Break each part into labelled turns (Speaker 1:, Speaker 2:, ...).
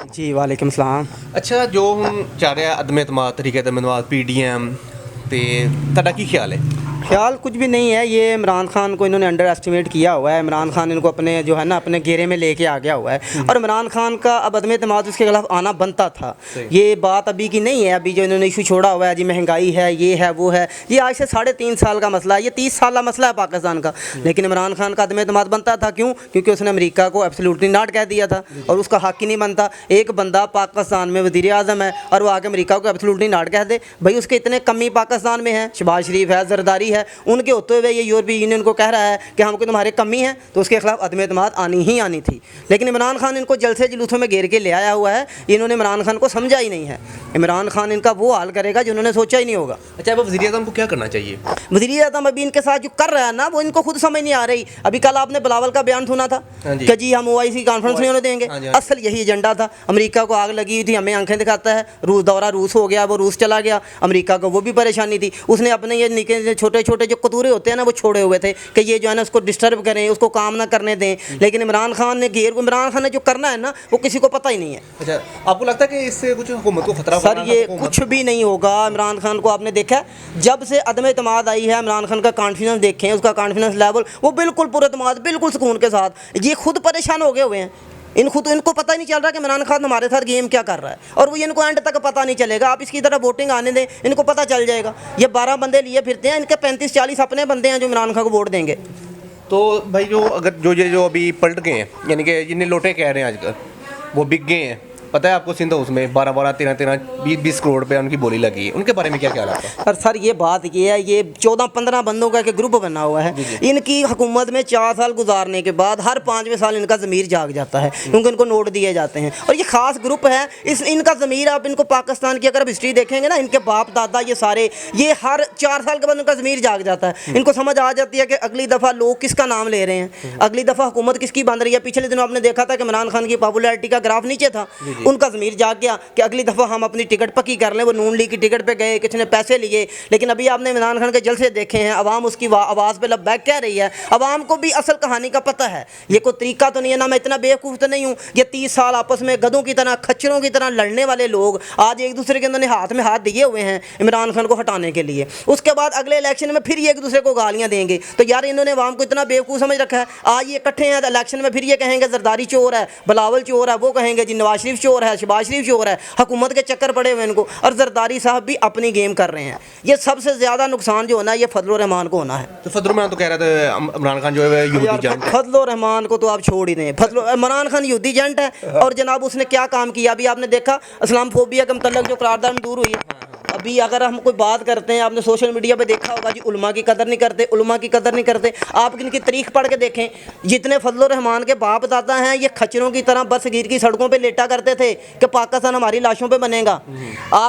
Speaker 1: जी वालेकुम सलाम।
Speaker 2: ਅੱਛਾ ਜੋ ਹੁਣ ਚੱਲ ਰਿਹਾ ਅਦਮ ਇਤਮਾਦ ਤਰੀਕੇ ਅਦਮ पीडीएम ਤੇ ਤੁਹਾਡਾ ਕੀ ਖਿਆਲ ਹੈ?
Speaker 1: ख्याल कुछ भी नहीं है, ये इमरान खान को इन्होंने अंडर एस्टिमेट किया हुआ है। इमरान खान इनको अपने जो है ना अपने घेरे में लेके आ गया हुआ है और इमरान खान का अब अदम एतमाद उसके खिलाफ आना बनता था। ये बात अभी की नहीं है, अभी जो इन्होंने इशू छोड़ा हुआ है जी महंगाई है, ये है वो है, ये आज से 3.5 साल का मसला है, ये 30 साल का मसला है पाकिस्तान का। लेकिन इमरान खान का अदम एतमाद बनता था क्यों? क्योंकि उसने अमेरिका को एब्सोल्युटली नॉट कह दिया था और उसका हक ही नहीं बनता। एक बंदा पाकिस्तान में वज़ीर आज़म है और वो आके अमेरिका को एब्सोल्युटली नॉट कह दे, भाई उसके इतने कमी पाकिस्तान में है, शहबाज शरीफ है, जरदारी है, उनके होते हुए ये यूरोपीय यूनियन को कह रहा है कि हमको तुम्हारे कमी है, तो उसके खिलाफ अदम एतमाद आनी ही आनी थी। लेकिन इमरान खान इनको जलसे जुलूसों में घेर के ले आया हुआ है, इन्होंने इमरान खान को समझा ही नहीं है। इमरान खान इनका वो हाल करेगा जो उन्होंने सोचा ही नहीं होगा।
Speaker 2: अच्छा, अब वज़ीर आज़म को क्या करना चाहिए?
Speaker 1: वज़ीर आज़म अभी इनके साथ जो कर रहा है ना वो इनको खुद समझ नहीं आ रही। अभी कल आपने बिलावल का बयान सुना था कि जी हम OIC कॉन्फ्रेंस नहीं होने देंगे। असल यही एजेंडा था। अमेरिका को आग लगी हुई थी, हमें आंखें दिखाता है, रूस दौरा रूस हो गया, वो रूस चला गया, अमेरिका को वो भी परेशानी थी। उसने अपने ये निके छोटे छोटे जो कतूरे होते हैं ना वो छोड़े हुए थे कि ये जो है ना उसको डिस्टर्ब करें, उसको काम ना करने दें। लेकिन इमरान खान ने इमरान खान ने जो करना है ना वो किसी को पता ही नहीं है।
Speaker 2: अच्छा, आपको लगता है कि इससे कुछ हुकूमत को खतरा?
Speaker 1: सर ये कुछ भी नहीं होगा। इमरान खान को आपने देखा जब से अदम एतमाद आई है, इमरान खान का कॉन्फिडेंस देखें, उसका कॉन्फिडेंस लेवल वो बिल्कुल पुरएतमाद, बिल्कुल सुकून के साथ। ये खुद परेशान हो गए हुए हैं। इनको पता ही नहीं चल रहा कि इमरान खान हमारे साथ गेम क्या कर रहा है और वो इनको एंड तक पता नहीं चलेगा। आप इसकी तरह वोटिंग आने दें, इनको पता चल जाएगा। ये 12 बंदे लिए फिरते हैं, इनके 35-40 अपने बंदे हैं जो इमरान खान को वोट देंगे।
Speaker 2: तो भाई जो अभी पलट गए हैं, यानी कि जिन्हें लोटे कह रहे हैं आजकल, वो बिक गए हैं। पता है आपको सिंध हाउस में 12-12, 13-13, 20-20 करोड़ पे उनकी बोली लगी है, उनके बारे में क्या ख्याल आता है?
Speaker 1: और सर ये बात ये है, ये 14-15 बंदों का एक ग्रुप बना हुआ है। इनकी हुकूमत में 4 साल गुजारने के बाद हर 5वें साल इनका ज़मीर जाग जाता है क्योंकि इनको नोट दिए जाते हैं और ये ख़ास ग्रुप है। इनका ज़मीर आप इनको पाकिस्तान की अगर हिस्ट्री देखेंगे ना, इनके बाप दादा ये सारे ये हर 4 साल के बाद उनका ज़मीर जाग जाता है। इनको समझ आ जाती है कि अगली दफ़ा लोग किसका नाम ले रहे हैं, अगली दफ़ा हुकूमत किसकी बन रही है। पिछले दिनों आपने देखा था कि इमरान खान की पॉपुलैरिटी का ग्राफ नीचे था, उनका ज़मीर जाग गया कि अगली दफ़ा हम अपनी टिकट पक्की कर लें। वो नून लीग की टिकट पे गए, किसी ने पैसे लिए, लेकिन अभी आपने इमरान खान के जलसे देखे हैं, अवाम उसकी आवाज़ पे लब्बैक कह रही है। अवाम को भी असल कहानी का पता है, ये कोई तरीका तो नहीं है ना, मैं इतना बेवकूफ़ तो नहीं हूँ। ये 30 साल आपस में गधों की तरह, खच्चरों की तरह लड़ने वाले लोग आज एक दूसरे के अंदर हाथ में हाथ दिए हुए हैं इमरान खान को हटाने के लिए। उसके बाद अगले इलेक्शन में फिर ये एक दूसरे को गालियाँ देंगे। तो यार इन्होंने अवाम को इतना बेवकूफ़ समझ रखा है। आज ये इकट्ठे हैं, इलेक्शन में फिर ये कहेंगे जरदारी चोर है, बिलावल चोर है, वो कहेंगे जी नवाज शरीफ चोर है, शहबाज शरीफ चोर है। हुकूमत के चक्कर पड़े हुए इनको, और जरदारी साहब भी अपनी गेम कर रहे हैं। ये सबसे ज़्यादा नुकसान जो होना है ये फजल रहमान को होना है।
Speaker 2: तो फजल रहमान तो कह रहा था इमरान खान जो है यहूदी एजेंट है।
Speaker 1: फजल रहमान को तो आप छोड़ ही दें। इमरान खान यहूदी एजेंट है और जनाब उसने क्या काम किया अभी आपने देखा, इस्लामफोबिया के मतलब जो करारदाद मंजूर हुई है। अभी अगर हम कोई बात करते हैं, आपने सोशल मीडिया पे देखा होगा जी उलमा की कदर नहीं करते, उलमा की कदर नहीं करते। आप इनकी तारीख पढ़ के देखें, जितने फजल रहमान के बाप दादा हैं ये खच्चरों की तरह बरसगीर की सड़कों पे लेटा करते थे कि पाकिस्तान हमारी लाशों पे बनेगा।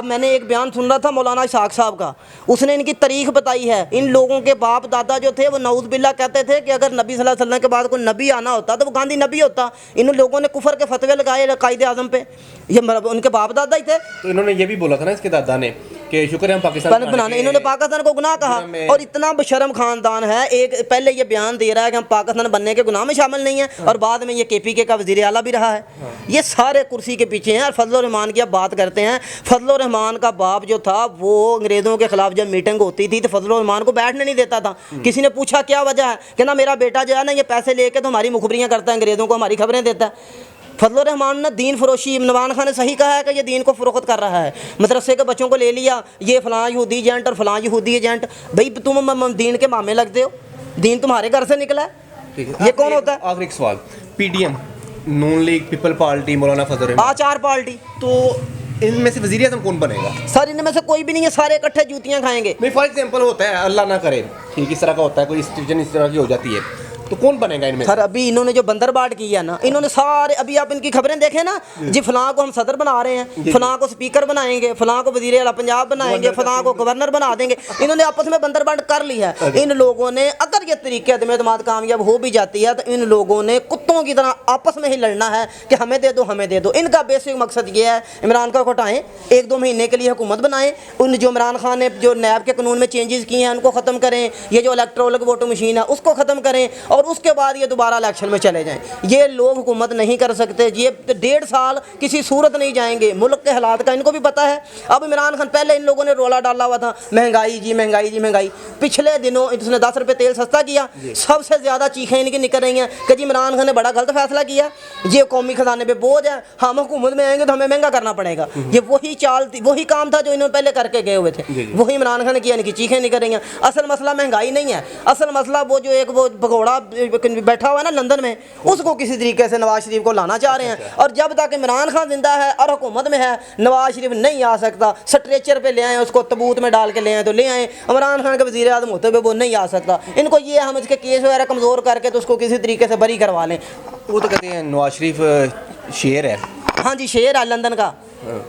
Speaker 1: मैंने एक बयान सुन रहा था मौलाना इसाक साहब का, उसने इनकी तारीख बताई है। इन लोगों के बाप दादा जो थे वो नऊज़ बिल्ला कहते थे कि अगर नबी सल्लल्लाहु अलैहि वसल्लम के बाद कोई नबी आना होता तो वो गांधी नबी होता। इन लोगों ने कुफर के फतवे लगाए कायदे आज़म पे, ये उनके बाप दादा ही थे।
Speaker 2: तो इन्होंने ये भी बोला था ना इसके दादा ने कि शुक्र है हम पाकिस्तान
Speaker 1: बनाने, इन्होंने पाकिस्तान को गुनाह कहा। और इतना बेशर्म खानदान है, एक पहले ये बयान दे रहा है कि हम पाकिस्तान बनने के गुनाह में शामिल नहीं हैं और बाद में ये KPK का वज़ीर आला भी रहा है। ये सारे कुर्सी के पीछे हैं। और फजल रहमान की अब बात करते हैं, फजल रहमान का बाप जो था वो अंग्रेज़ों के खिलाफ जब मीटिंग होती थी तो फजल रहमान को बैठने नहीं देता था। किसी ने पूछा क्या वजह है, कि ना मेरा बेटा जो है ना ये पैसे लेके तो हमारी मुखबरियाँ करता है, अंग्रेज़ों को हमारी खबरें देता है। फजल रहमान ने दीन फरोशी, इमरान खान ने सही कहा है कि ये दीन को फ़रोख्त कर रहा है। मदरसे के बच्चों को ले लिया, ये फ़लाँ यहूदी एजेंट और फ़लाँ यहूदी एजेंट। भाई तुम दीन के मामे लगते हो, दीन तुम्हारे घर से निकला है। ये कौन होता है?
Speaker 2: आखिरी एक सवाल, PDM, नून लीग, पीपल पार्टी, मौलाना फजल रहमान,
Speaker 1: 4 पार्टी,
Speaker 2: तो इनमें से वज़ीर आज़म कौन बनेगा?
Speaker 1: सर इनमें से कोई भी नहीं है, सारे इकट्ठे जूतियाँ खाएंगे।
Speaker 2: नहीं, फॉर एग्जाम्पल होता है, अल्लाह ना करे ठीक इस तरह का होता है, कोई सिचुएशन इस तरह की हो जाती है, तो कौन बनेगा इनमें?
Speaker 1: सर अभी इन्होंने जो बंदरबाट किया ना, इन्होंने सारे, अभी आप इनकी खबरें देखें ना जी, फलां को हम सदर बना रहे हैं, फलां को स्पीकर बनाएंगे, फलां को वज़ीर आला पंजाब बनाएंगे, फलां को गवर्नर बना देंगे। इन्होंने आपस में बंदरबाट कर ली है। इन लोगों ने, अगर ये तरीके अदम एतमाद कामयाब हो भी जाती है तो इन लोगों ने कुत्तों की तरह आपस में ही लड़ना है कि हमें दे दो, हमें दे दो। इनका बेसिक मकसद ये है इमरान खान को हटाएं, 1-2 महीने के लिए हुकूमत बनाएं, उन जो इमरान खान ने जो नैब के कानून में चेंजेस किए हैं उनको ख़त्म करें, ये जो इलेक्ट्रॉनिक वोटिंग मशीन है उसको ख़त्म करें, और उसके बाद ये दोबारा इलेक्शन में चले जाएं। ये लोग हुकूमत नहीं कर सकते, ये 1.5 साल किसी सूरत नहीं जाएंगे। मुल्क के हालात का इनको भी पता है। अब इमरान खान, पहले इन लोगों ने रोला डाला हुआ था महंगाई जी महंगाई जी महंगाई, पिछले दिनों इसने 10 रुपये तेल सस्ता किया, सबसे ज़्यादा चीखें इनकी निकल रही हैं कि जी इमरान खान ने बड़ा गलत फैसला किया, ये कौमी खजाने पे बोझ है, हम हुकूमत में आएंगे तो हमें महंगा करना पड़ेगा। ये वही चाल थी, वही काम था जो इन्होंने पहले करके गए हुए थे, वही इमरान खान ने किया, इनकी चीखें निकल रही हैं। असल मसला महंगाई नहीं है, असल मसला वो जो एक वो भगोड़ा बैठा हुआ है ना लंदन में, उसको किसी तरीके से नवाज शरीफ को लाना चाह रहे हैं। और जब तक इमरान खान जिंदा है और हुकूमत में है, नवाज शरीफ नहीं आ सकता। स्ट्रेचर पे ले आए, उसको तबूत में डाल के ले आए तो ले आए, इमरान खान के वज़ीर आज़म होते हुए वो नहीं आ सकता। इनको ये हम इसके केस वगैरह कमज़ोर करके तो उसको किसी तरीके से बरी करवा लें।
Speaker 2: वो तो कहते हैं नवाज शरीफ शेर है।
Speaker 1: हाँ जी, शेर है लंदन का।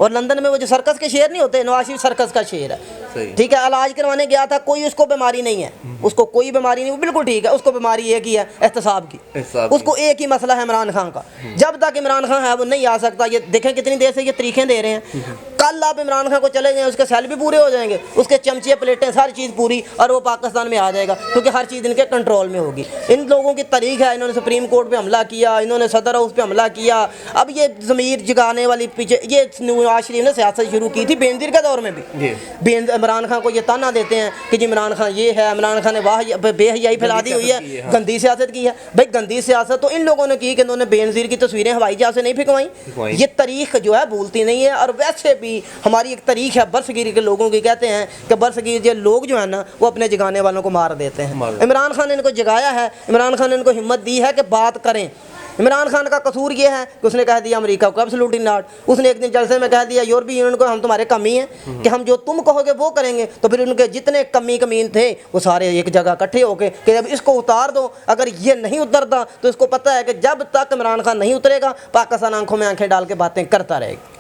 Speaker 1: और लंदन में वो जो सर्कस के शेर नहीं होते, नवाज शरीफ सर्कस का शेर है। ठीक है, इलाज करवाने गया था, कोई उसको बीमारी नहीं है, उसको कोई बीमारी नहीं, वो बिल्कुल ठीक है। उसको बीमारी एक ही है, एहतसाब की। उसको एक ही मसला है इमरान खान का। जब तक इमरान खान है वो नहीं आ सकता। ये देखें कितनी देर से ये तरीक़ें दे रहे हैं। कल आप इमरान खान को चले जाएँ, उसके सेल भी पूरे हो जाएंगे, उसके चमचे प्लेटें सारी चीज़ पूरी, और वो पाकिस्तान में आ जाएगा, क्योंकि हर चीज़ इनके कंट्रोल में होगी। इन लोगों की तरीक़ है, इन्होंने सुप्रीम कोर्ट पर हमला किया, इन्होंने सदर हाउस पर हमला किया। अब ये ज़मीर जगाने वाली पीछे ये नवाज शरीफ ने सियासत शुरू की थी बेनज़ीर के दौर में भी। इमरान खान को ये ताना देते हैं कि जी इमरान खान ये है, इमरान खान ने वाह बेहयाई फैला दी हुई है, गंदी सियासत की है। भाई गंदी सियासत तो इन लोगों ने की कि इन्होंने बेनज़ीर की तस्वीरें हवाई जहाज़ से नहीं फिकवाई। ये तारीख जो है भूलती नहीं है। और वैसे भी हमारी एक तारीख है बरसगीर के लोगों की, कहते हैं कि बरसगीर के लोग जो है ना वो अपने जगाने वालों को मार देते हैं। इमरान खान ने इनको जगाया है, इमरान खान ने इनको हिम्मत दी है कि बात करें। इमरान खान का कसूर ये है कि उसने कह दिया अमेरिका को एब्सोल्युटली नॉट। उसने एक दिन जलसे में कह दिया यूरोपीय यूनियन को, हम तुम्हारे कमी हैं कि हम जो तुम कहोगे वो करेंगे। तो फिर उनके जितने कमीन थे वो सारे एक जगह इकट्ठे होके कि अब इसको उतार दो। अगर ये नहीं उतरता तो इसको पता है कि जब तक इमरान खान नहीं उतरेगा पाकिस्तान आंखों में आंखें डाल के बातें करता रहेगा।